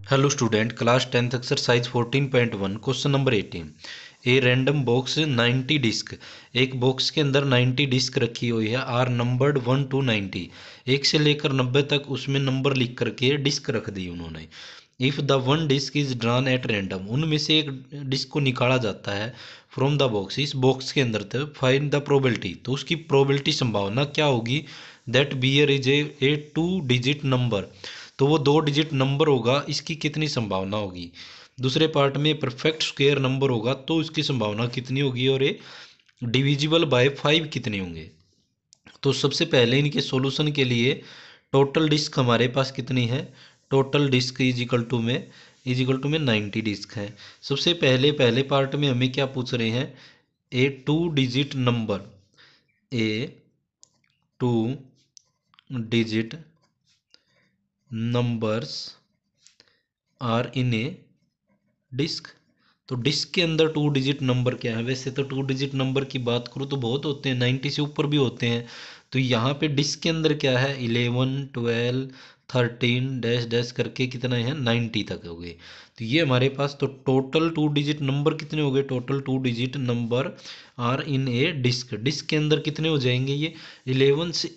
Hello student, class 10th exercise 14.1 question number 18। A random box 90 disc. एक box के अंदर 90 disc रखी हुई है, आर नंबर्ड 1 to 90। एक से लेकर 90 तक उसमें नंबर लिख करके डिस्क रख दी उन्होंने। If the one disc is drawn at random, उनमें से एक डिस्क को निकाला जाता है फ्रॉम द बॉक्स, इस बॉक्स के अंदर तक। फाइंड द प्रोबेबिलिटी, तो उसकी प्रोबेबिलिटी संभावना क्या होगी। That bear is a 2 digit number, तो वो 2 डिजिट नंबर होगा, इसकी कितनी संभावना होगी। दूसरे पार्ट में परफेक्ट स्क्वायर नंबर होगा तो इसकी संभावना कितनी होगी, और ये डिविजिबल बाय 5 कितने होंगे। तो सबसे पहले इनके सॉल्यूशन के लिए टोटल डिस्क हमारे पास कितनी है। Total disc is equal to में 90 डिस्क है। सबसे पहले पहले पार्ट में हमें क्या पूछ रहे हैं, a 2 digit number, a 2 digit numbers are in a disc. तो डिस्क के अंदर 2 डिजिट नंबर क्या है। वैसे तो 2 डिजिट नंबर की बात करूँ तो बहुत होते हैं, 90 से ऊपर भी होते हैं। तो यहाँ पे डिस्क के अंदर क्या है, 11 12 13 डैश डैश करके कितना है, 90 तक हो गए। तो ये हमारे पास तो टोटल 2 डिजिट नंबर कितने हो गए, total 2 digit number are in a disc. Disc के अंदर कितने हो जाएंगे ये, 11 से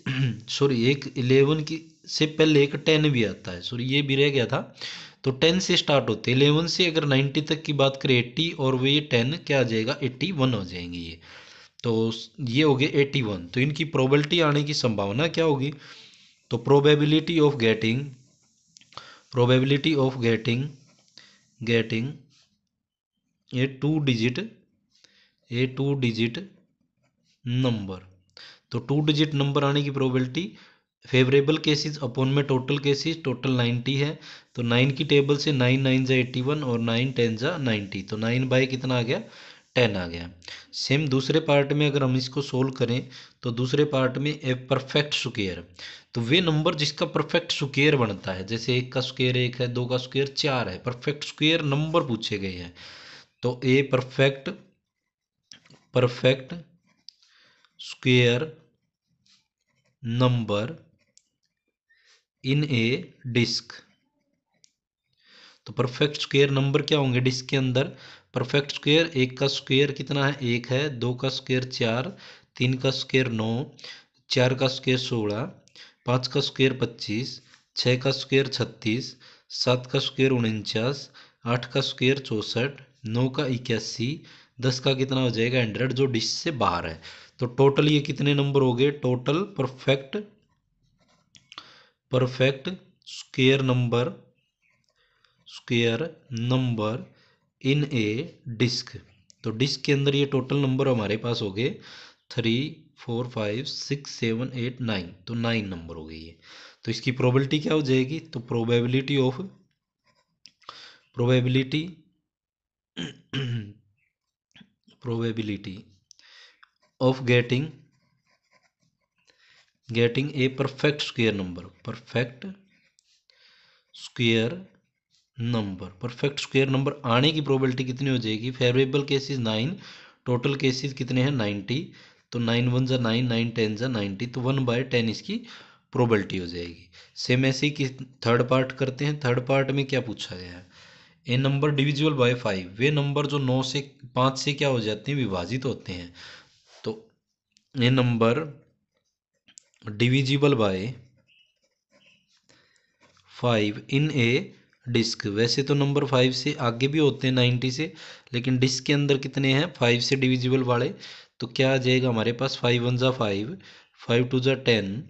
सॉरी एक 11 की से पहले एक 10 भी आता है, सॉरी ये भी रह गया था। तो 10 से स्टार्ट होते हैं, 11 से अगर 90 तक की बात करें 80, और वो ये 10 क्या आ जाएगा, 81 हो जाएंगे ये। तो ये हो गए 81। तो इनकी प्रोबेबिलिटी आने की संभावना क्या होगी। तो probability of getting A two digit number. तो 2 डिजिट नंबर आने की प्रोबेबिलिटी, फेवरेबल केसेस अपॉन में टोटल केसेस, टोटल 90 है। तो 9 की टेबल से 9 9 जा 81 और 9 10 जा 90, तो 9 बाय कितना आ गया, 10 आ गया। सेम दूसरे पार्ट में अगर हम इसको सोल्व करें तो दूसरे पार्ट में ए परफेक्ट स्क्वायर, तो वे नंबर जिसका परफेक्ट स्क्वायर बनता है, जैसे 1 का स्क्वायर 1 है, 2 का स्क्वायर 4 है, परफेक्ट स्क्वायर नंबर पूछे गए हैं। तो a perfect perfect square number in a disc. तो परफेक्ट स्क्वायर नंबर क्या होंगे डिस्क के अंदर। परफेक्ट स्क्वायर, 1 का स्क्वायर कितना है, 1 है, 2 का स्क्वायर 4, 3 का स्क्वायर 9, 4 का स्क्वायर 16, 5 का स्क्वायर 25, 6 का स्क्वायर 36, 7 का स्क्वायर 49, 8 का स्क्वायर 64, 9 का 81, 10 का कितना हो जाएगा 100, जो डिस्क से बाहर है। तो टोटल ये कितने नंबर हो गए, total perfect perfect square number in a disc. तो डिस्क के अंदर ये टोटल नंबर हमारे पास हो गए 3 4 5 6 7 8 9, तो 9 नंबर हो गई है। तो इसकी प्रोबेबिलिटी क्या हो जाएगी, तो probability probability of getting a perfect square number आने की प्रोबेबिलिटी कितनी हो जाएगी। फेवरेबल केसेस 9, टोटल केसेस कितने हैं 90। तो 9 1 जा 9, 9 10 जा 90, तो 1/10 इसकी प्रोबेबिलिटी हो जाएगी। सेम ऐसे ही कि थर्ड पार्ट करते हैं। थर्ड पार्ट में क्या पूछा गया है, ए नंबर डिविजिबल बाय 5, वे नंबर जो 5 से क्या हो जाते हैं, विभाजित होते हैं। तो A number divisible by 5 in a disk. वैसे तो नंबर 5 से आगे भी होते हैं 90 से, लेकिन डिस्क के अंदर कितने हैं 5 से डिविजिबल वाले। तो क्या आ जाएगा हमारे पास, 5 1 जा 5, 5 2 जा 10,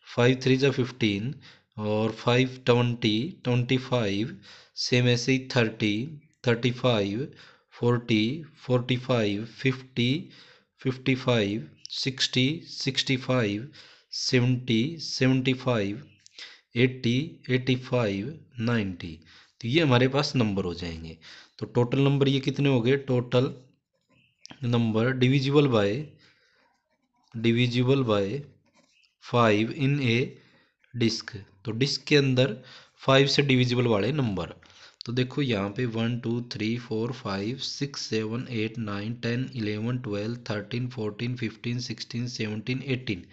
5 3 जा 15, और 5 20 25, सेम ऐसे ही 30 35 40 45 50 55 60 65 70 75 80 85 90। तो ये हमारे पास नंबर हो जाएंगे। तो टोटल नंबर ये कितने हो गए, total number divisible by 5 in a disc. तो डिस्क के अंदर 5 से डिविजिबल वाले नंबर, तो देखो यहाँ पे 1 2 3 4 5 6 7 8 9 10 11 12 13 14 15 16 17 18,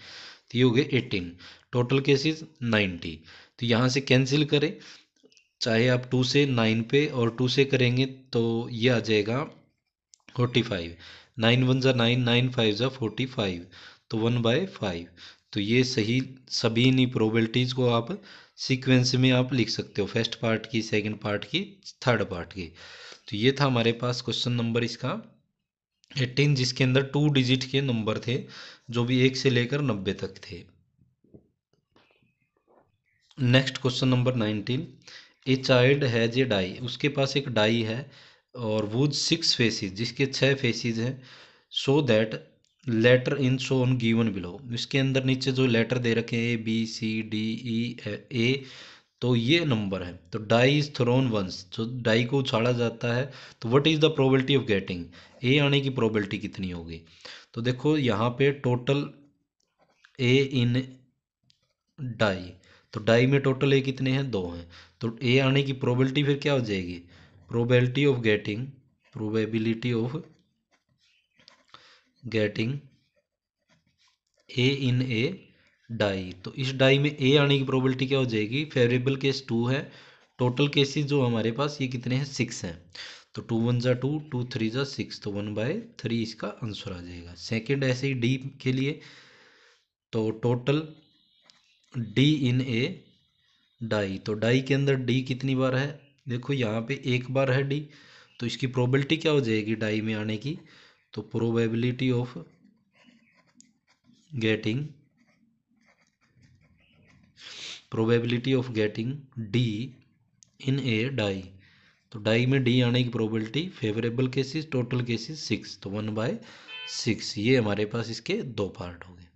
तो ये हो गए 18। Total cases 90। तो यहाँ से कैंसिल करें, चाहे आप 2 से 9 पे और 2 से करेंगे तो ये आ जाएगा 45। 9 वन ज़ा 9, 9 5 ज़ा 45, तो 1/5। तो ये सही, सभी इन्हीं प्रोबेबिलिटीज़ को आप सीक्वेंस में आप लिख सकते हो, फर्स्ट पार्ट की, सेकंड पार्ट की, थर्ड पार्ट की। तो ये था हमारे पास क्वेश्चन नंबर इसका 18, जिसके अंदर 2 डिजिट के नंबर थे जो भी 1 से लेकर 90 तक थे। Next question number 19, a child has a die, उसके पास एक डाई है और वुड 6 फेसिस, जिसके 6 फेसिस हैं, so that letter in show on given below, इसके अंदर नीचे जो लेटर दे रखे हैं ABCDE A, तो ये नंबर है। तो डाई इज थ्रोन वंस, जो डाई को उछाला जाता है, तो what is the probability of getting, A आने की प्रोबेबिलिटी कितनी होगी। तो देखो यहाँ पे टोटल ए इन डाई, तो डाई में टोटल ए कितने हैं, 2 हैं। तो ए आने की प्रोबेबिलिटी फिर क्या हो जाएगी, probability of getting, probability of getting a in a die, तो इस डाई में ए आने की प्रोबेबिलिटी क्या हो जाएगी, फेवरेबल केस 2 है, टोटल केसेस जो हमारे पास ये कितने हैं, 6 हैं। तो 2 1 ज़ा 2, 2 3 ज़ा 6, तो 1/3 इसका आंसर आ जाएगा। सेकेंड ऐसे ही डी के लिए, तो total D in a die, तो डाई के अंदर डी कितनी बार है, देखो यहाँ पे एक बार है डी, तो इसकी प्रोबेबिलिटी क्या हो जाएगी डाई में आने की, तो probability of getting, probability of getting D in a die, तो डाई में डी आने की probability, favourable cases, total cases 6, तो 1/6, ये हमारे पास इसके 2 पार्ट हो गए।